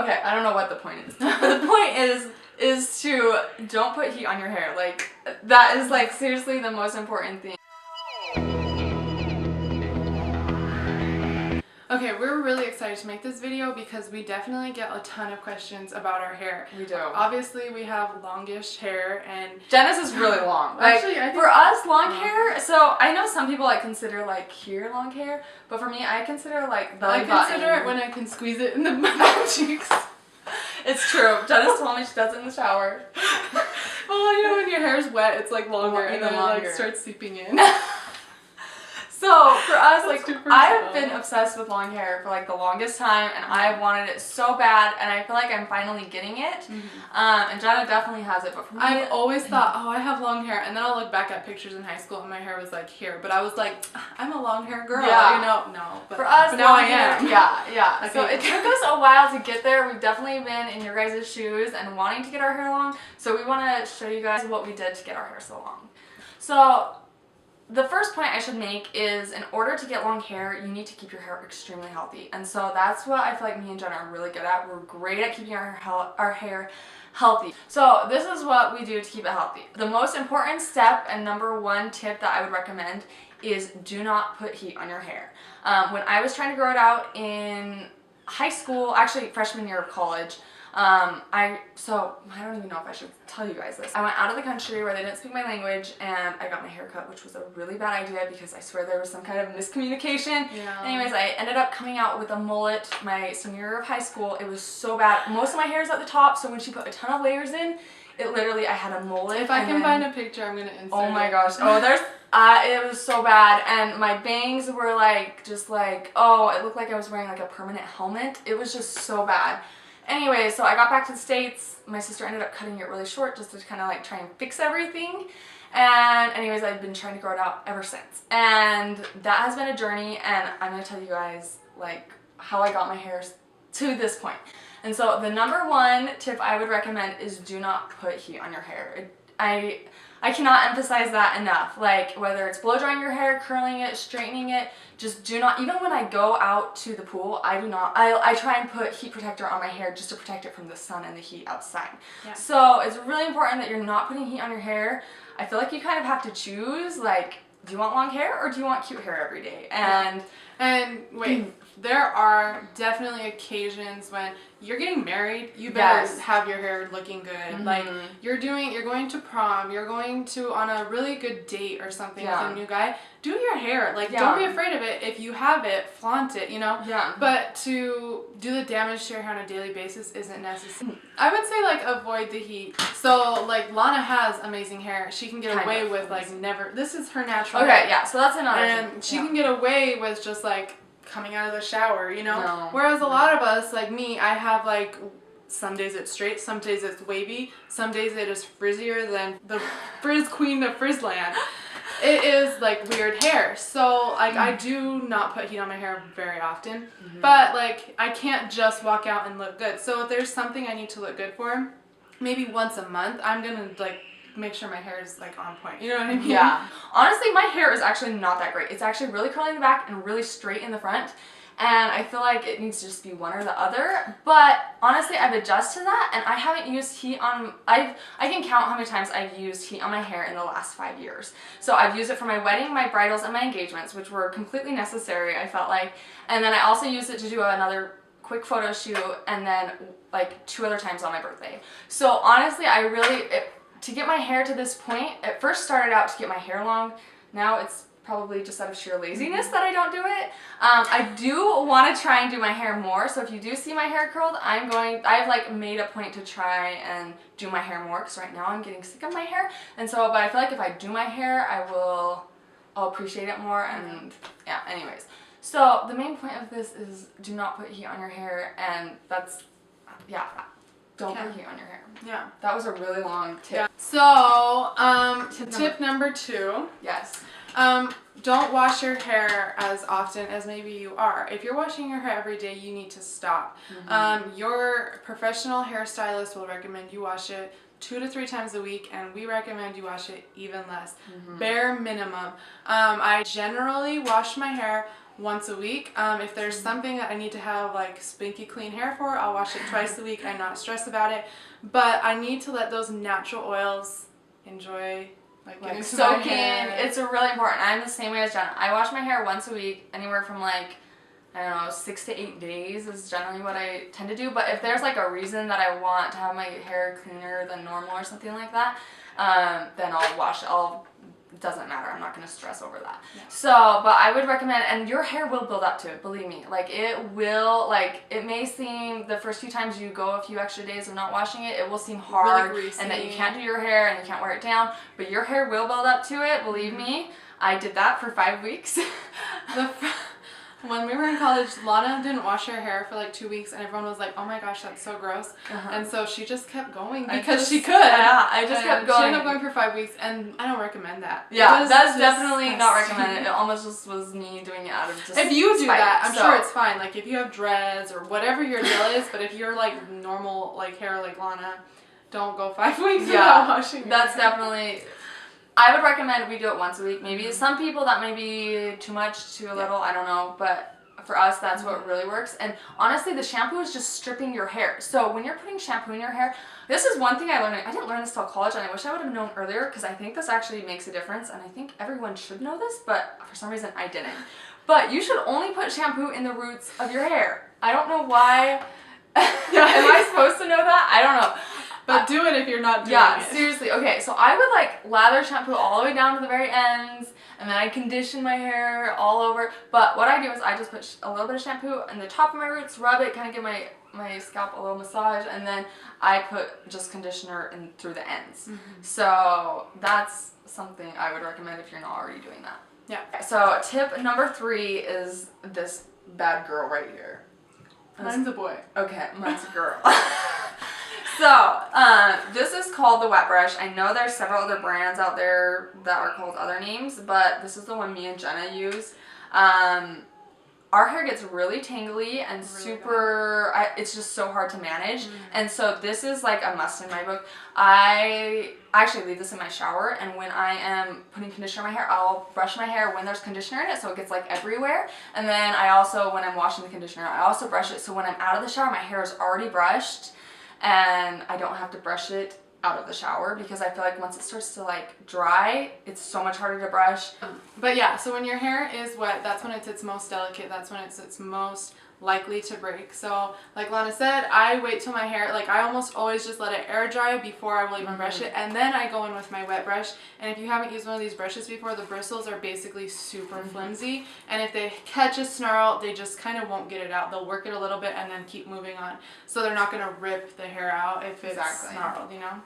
okay, I don't know what the point is. But the point is to don't put heat on your hair. Like, that is like seriously the most important thing. Okay, we're really excited to make this video because we definitely get a ton of questions about our hair. We do. Obviously, we have longish hair, and Jenna's is really long. Like, actually, I think for us, long hair. So I know some people like consider like here long hair, but for me, I consider like belly button. I consider it when I can squeeze it in the butt cheeks. It's true. Jenna's told me she does it in the shower. Well, you know, when your hair is wet, it's like longer, and then longer. it like starts seeping in. So for us, like, super I've slow. been obsessed with long hair for like the longest time, and I've wanted it so bad, and I feel like I'm finally getting it. And Jenna definitely has it, but for me, I've always thought, oh, I have long hair, and then I'll look back at pictures in high school, and my hair was like here, but I was like, I'm a long hair girl, Yeah. you know? No, but for us, now I hair, am. Yeah. I So think- it took us a while to get there. We've definitely been in your guys' shoes and wanting to get our hair long. So we want to show you guys what we did to get our hair so long. So the first point I should make is, in order to get long hair, you need to keep your hair extremely healthy. And so that's what I feel like me and Jenna are really good at. We're great at keeping our hair healthy. So this is what we do to keep it healthy. The most important step and number one tip that I would recommend is do not put heat on your hair. When I was trying to grow it out in high school, actually freshman year of college, I don't even know if I should tell you guys this. I went out of the country where they didn't speak my language, and I got my hair cut, which was a really bad idea because I swear there was some kind of miscommunication. Yeah. Anyways, I ended up coming out with a mullet my senior year of high school. It was so bad. Most of my hair is at the top, so when she put a ton of layers in, it literally, I had a mullet. If I can find a picture, I'm gonna insert Oh my it. gosh. Oh, there's, it was so bad. And my bangs were like, just like, oh, it looked like I was wearing like a permanent helmet. It was just so bad. Anyway, so I got back to the States. My sister ended up cutting it really short just to kind of like try and fix everything. And anyways, I've been trying to grow it out ever since. And that has been a journey, and I'm going to tell you guys like how I got my hair to this point. And so the number one tip I would recommend is do not put heat on your hair. I cannot emphasize that enough. Like, whether it's blow drying your hair, curling it, straightening it, just do not, even when I go out to the pool, I try and put heat protector on my hair just to protect it from the sun and the heat outside. Yeah. So it's really important that you're not putting heat on your hair. I feel like you kind of have to choose, like, do you want long hair or do you want cute hair every day? And wait, there are definitely occasions when you're getting married, you better have your hair looking good. Like, you're going to prom, you're going to on a really good date or something with a new guy. Do your hair. Like, don't be afraid of it. If you have it, flaunt it, you know? Yeah. But to do the damage to your hair on a daily basis isn't necessary. I would say, like, avoid the heat. So, like, Lana has amazing hair. She can get away with, like, never... This is her natural hair. Okay, yeah, so that's another thing. And she can get away with just, like, coming out of the shower, you know? No. Whereas a lot of us, like me, I have, like... Some days it's straight, some days it's wavy, some days it is frizzier than the frizz queen of Frizzland. It is like weird hair. So like I do not put heat on my hair very often, but like I can't just walk out and look good. So if there's something I need to look good for, maybe once a month, I'm gonna like make sure my hair is like on point. You know what I mean? Yeah. Honestly, my hair is actually not that great. It's actually really curly in the back and really straight in the front. And I feel like it needs to just be one or the other. But honestly, I've adjusted to that, and I haven't used heat on, I can count how many times I've used heat on my hair in the last 5 years. So I've used it for my wedding, my bridals, and my engagements, which were completely necessary, I felt like. And then I also used it to do another quick photo shoot, and then like 2 other times on my birthday. So honestly, to get my hair to this point, it first started out to get my hair long. Now it's probably just out of sheer laziness that I don't do it. I do want to try and do my hair more, so if you do see my hair curled, I've like made a point to try and do my hair more, because right now I'm getting sick of my hair. And so, but I feel like if I do my hair, I'll appreciate it more. And yeah, anyways. So the main point of this is do not put heat on your hair, and that's, don't put heat on your hair. Yeah. That was a really long tip. Yeah. So, tip number 2. Yes. Don't wash your hair as often as maybe you are. If you're washing your hair every day, you need to stop. Your professional hairstylist will recommend you wash it 2 to 3 times a week, and we recommend you wash it even less. Bare minimum. I generally wash my hair once a week. If there's something that I need to have like spinky clean hair for, I'll wash it twice a week. I'm not stressed about it, but I need to let those natural oils enjoy, like soak in. It's really important. I'm the same way as Jenna. I wash my hair once a week, anywhere from like, I don't know, 6 to 8 days is generally what I tend to do. But if there's like a reason that I want to have my hair cleaner than normal or something like that, then I'll wash it. It doesn't matter. I'm not going to stress over that. Yeah. So, but I would recommend, and your hair will build up to it, believe me. Like, it will, like, it may seem the first few times you go a few extra days of not washing it, it will seem hard really and that you can't do your hair and you can't wear it down, but your hair will build up to it, believe me. I did that for 5 weeks. When we were in college, Lana didn't wash her hair for like 2 weeks, and everyone was like, "Oh my gosh, that's so gross." And so she just kept going because she could. Yeah, I just kept going. She ended up going for 5 weeks, and I don't recommend that. Yeah, that's definitely not recommended. It almost just was me doing it out of just if you do spite, that, I'm sure it's fine. Like if you have dreads or whatever your deal is, but if you're like normal like hair like Lana, don't go 5 weeks without washing your That's hair. definitely. I would recommend we do it once a week. Maybe some people that may be too much, too little. I don't know, but for us, that's what really works. And honestly, the shampoo is just stripping your hair. So when you're putting shampoo in your hair, this is one thing I learned. I didn't learn this till college, and I wish I would have known earlier because I think this actually makes a difference, and I think everyone should know this, but for some reason I didn't. But you should only put shampoo in the roots of your hair. I don't know why. Am I supposed to know that? I don't know. But do it if you're not doing it. Yeah, seriously. Okay, so I would like lather shampoo all the way down to the very ends, and then I condition my hair all over. But what I do is I just put a little bit of shampoo in the top of my roots, rub it, kind of give my scalp a little massage, and then I put just conditioner in through the ends. So that's something I would recommend if you're not already doing that. Yeah. So tip number 3 is this bad girl right here. Mine's a boy. Okay, mine's a girl. So, this is called the wet brush. I know there's several other brands out there that are called other names, but this is the one me and Jenna use. Our hair gets really tangly and super, it's just so hard to manage. And so this is like a must in my book. I actually leave this in my shower, and when I am putting conditioner in my hair, I'll brush my hair when there's conditioner in it so it gets like everywhere. And then I also, when I'm washing the conditioner, I also brush it so when I'm out of the shower, my hair is already brushed. And I don't have to brush it out of the shower because I feel like once it starts to like dry, it's so much harder to brush. But yeah, so when your hair is wet, that's when it's its most delicate. That's when it's its most likely to break. So like Lana said, I wait till my hair, like I almost always just let it air dry before I will even brush it, and then I go in with my wet brush. And if you haven't used one of these brushes before, the bristles are basically super flimsy, and if they catch a snarl, they just kind of won't get it out. They'll work it a little bit and then keep moving on. So they're not going to rip the hair out if it's snarled, you know?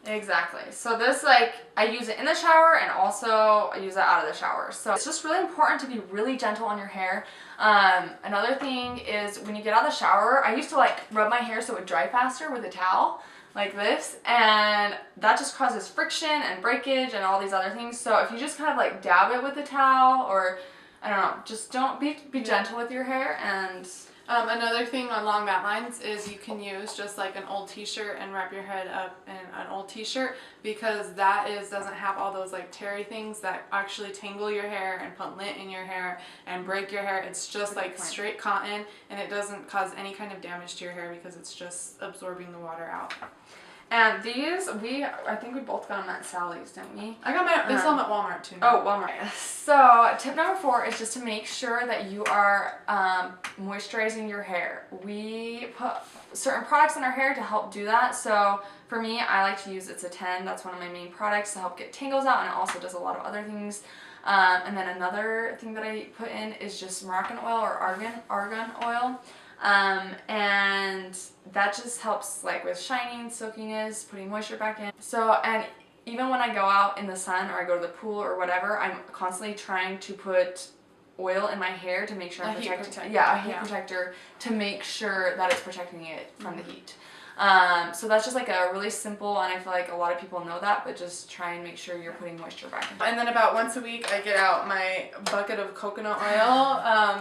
Exactly. So this, like, I use it in the shower and also I use it out of the shower. So it's just really important to be really gentle on your hair. Another thing is when you get out of the shower, I used to like rub my hair so it would dry faster with a towel like this, and that just causes friction and breakage and all these other things. So if you just kind of like dab it with a towel, or I don't know, just don't be gentle with your hair. And another thing along that lines is you can use just like an old t-shirt and wrap your head up in an old t-shirt, because that doesn't have all those like terry things that actually tangle your hair and put lint in your hair and break your hair. It's just like straight cotton, and it doesn't cause any kind of damage to your hair because it's just absorbing the water out. And these, I think we both got them at Sally's, didn't we? I got they sell them at Walmart too. Oh, Walmart. So tip number 4 is just to make sure that you are moisturizing your hair. We put certain products in our hair to help do that. So for me, I like to use, it's a 10. That's one of my main products to help get tangles out, and it also does a lot of other things. And then another thing that I put in is just Moroccan oil or argan oil. And that just helps like with shining, silkiness, putting moisture back in. So, and even when I go out in the sun or I go to the pool or whatever, I'm constantly trying to put oil in my hair to make sure I'm protecting. Yeah, a heat protector to make sure that it's protecting it from the heat. So that's just like a really simple, and I feel like a lot of people know that, but just try and make sure you're putting moisture back in. And then about once a week I get out my bucket of coconut oil,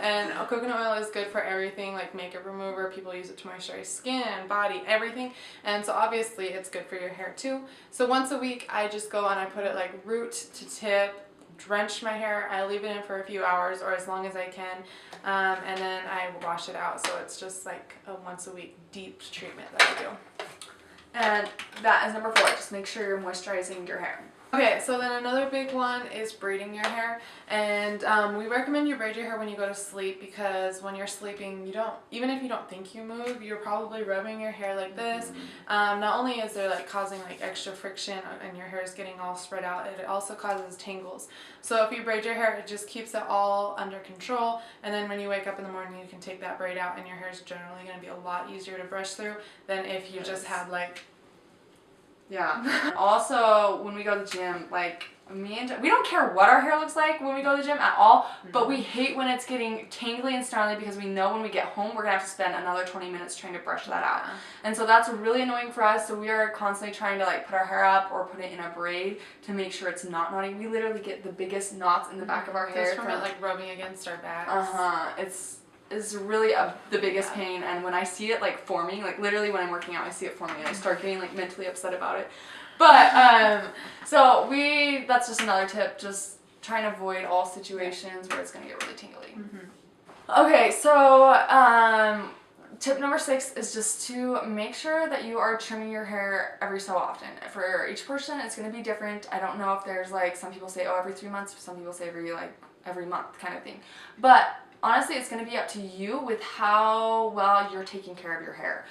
and coconut oil is good for everything, like makeup remover. People use it to moisturize skin, body, everything, and so obviously it's good for your hair too. So once a week I just go and I put it like root to tip, drench my hair, I leave it in for a few hours or as long as I can, and then I wash it out. So it's just like a once a week deep treatment that I do. And that is number 4. Just make sure you're moisturizing your hair. Okay, so then another big one is braiding your hair, and we recommend you braid your hair when you go to sleep, because when you're sleeping, even if you don't think you move, you're probably rubbing your hair like this. Not only is there like causing like extra friction and your hair is getting all spread out, it also causes tangles. So if you braid your hair, it just keeps it all under control, and then when you wake up in the morning, you can take that braid out and your hair is generally going to be a lot easier to brush through than if you just had like... Yeah. Also, when we go to the gym, like me and we don't care what our hair looks like when we go to the gym at all, but we hate when it's getting tangly and snarly, because we know when we get home we're gonna have to spend another 20 minutes trying to brush that out. And so that's really annoying for us. So we are constantly trying to like put our hair up or put it in a braid to make sure it's not knotty. We literally get the biggest knots in the back of our hair from it like rubbing against our backs. It's really the biggest pain, and when I see it like forming, like literally when I'm working out I see it forming and I start getting like mentally upset about it. But so that's just another tip, just trying to avoid all situations where it's gonna get really tingly. Okay, so tip number 6 is just to make sure that you are trimming your hair every so often. For each person it's going to be different. I don't know if there's like, some people say every 3 months, some people say every month kind of thing, but honestly, it's going to be up to you with how well you're taking care of your hair.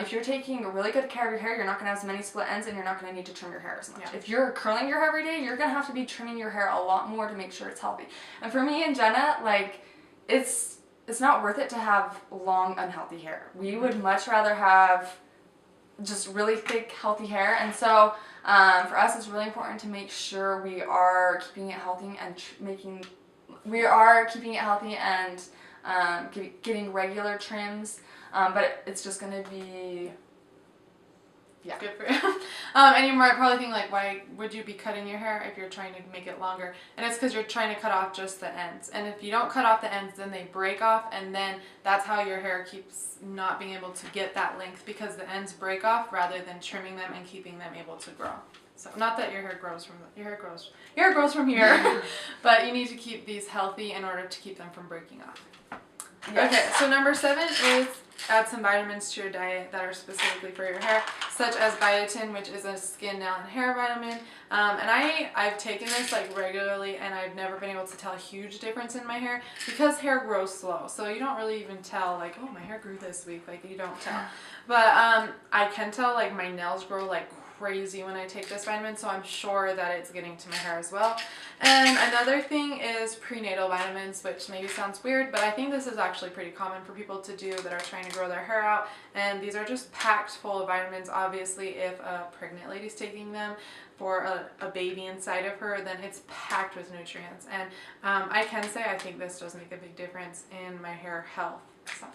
If you're taking really good care of your hair, you're not going to have as many split ends and you're not going to need to trim your hair as much. If you're curling your hair every day, you're going to have to be trimming your hair a lot more to make sure it's healthy. And for me and Jenna, like, it's not worth it to have long, unhealthy hair. We would much rather have just really thick, healthy hair. And so for us, it's really important to make sure we are keeping it healthy and getting regular trims, but it's just going to be, yeah. Good for you. And you might probably think like, why would you be cutting your hair if you're trying to make it longer? And it's because you're trying to cut off just the ends. And if you don't cut off the ends, then they break off, and then that's how your hair keeps not being able to get that length, because the ends break off rather than trimming them and keeping them able to grow. So not that your hair grows from from here, but you need to keep these healthy in order to keep them from breaking off. Yes. Okay, so number 7 is add some vitamins to your diet that are specifically for your hair, such as biotin, which is a skin, nail, and hair vitamin. And I've taken this like regularly, and I've never been able to tell a huge difference in my hair, because hair grows slow. So you don't really even tell like, oh, my hair grew this week. Like, you don't tell. But I can tell like my nails grow like crazy when I take this vitamin, so I'm sure that it's getting to my hair as well. And another thing is prenatal vitamins, which maybe sounds weird, but I think this is actually pretty common for people to do that are trying to grow their hair out. And these are just packed full of vitamins. Obviously, if a pregnant lady's taking them for a baby inside of her, then it's packed with nutrients. And I can say I think this does make a big difference in my hair health. So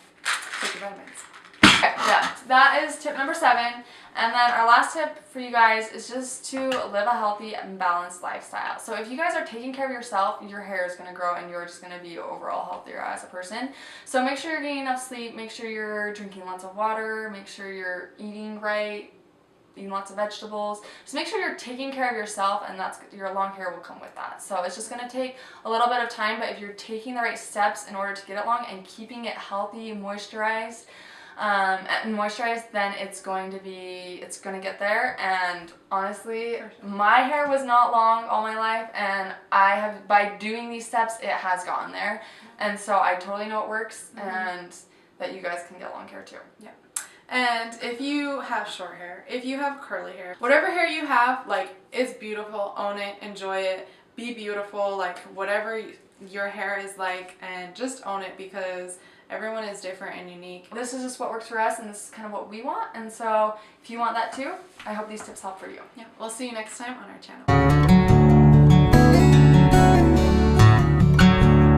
take your vitamins. Okay, yeah, that is tip number 7. And then our last tip for you guys is just to live a healthy and balanced lifestyle. So if you guys are taking care of yourself, your hair is going to grow and you're just going to be overall healthier as a person. So make sure you're getting enough sleep, make sure you're drinking lots of water, make sure you're eating right, eating lots of vegetables. Just make sure you're taking care of yourself, and your long hair will come with that. So it's just going to take a little bit of time, but if you're taking the right steps in order to get it long and keeping it healthy, moisturized, then it's going to get there. And honestly, my hair was not long all my life, and by doing these steps, it has gotten there. And so I totally know it works, and that you guys can get long hair too. Yeah. And if you have short hair, if you have curly hair, whatever hair you have, like, it's beautiful. Own it, enjoy it, be beautiful, like whatever your hair is like, and just own it, because everyone is different and unique. This is just what works for us, and this is kind of what we want. And so if you want that too, I hope these tips help for you. Yeah, we'll see you next time on our channel.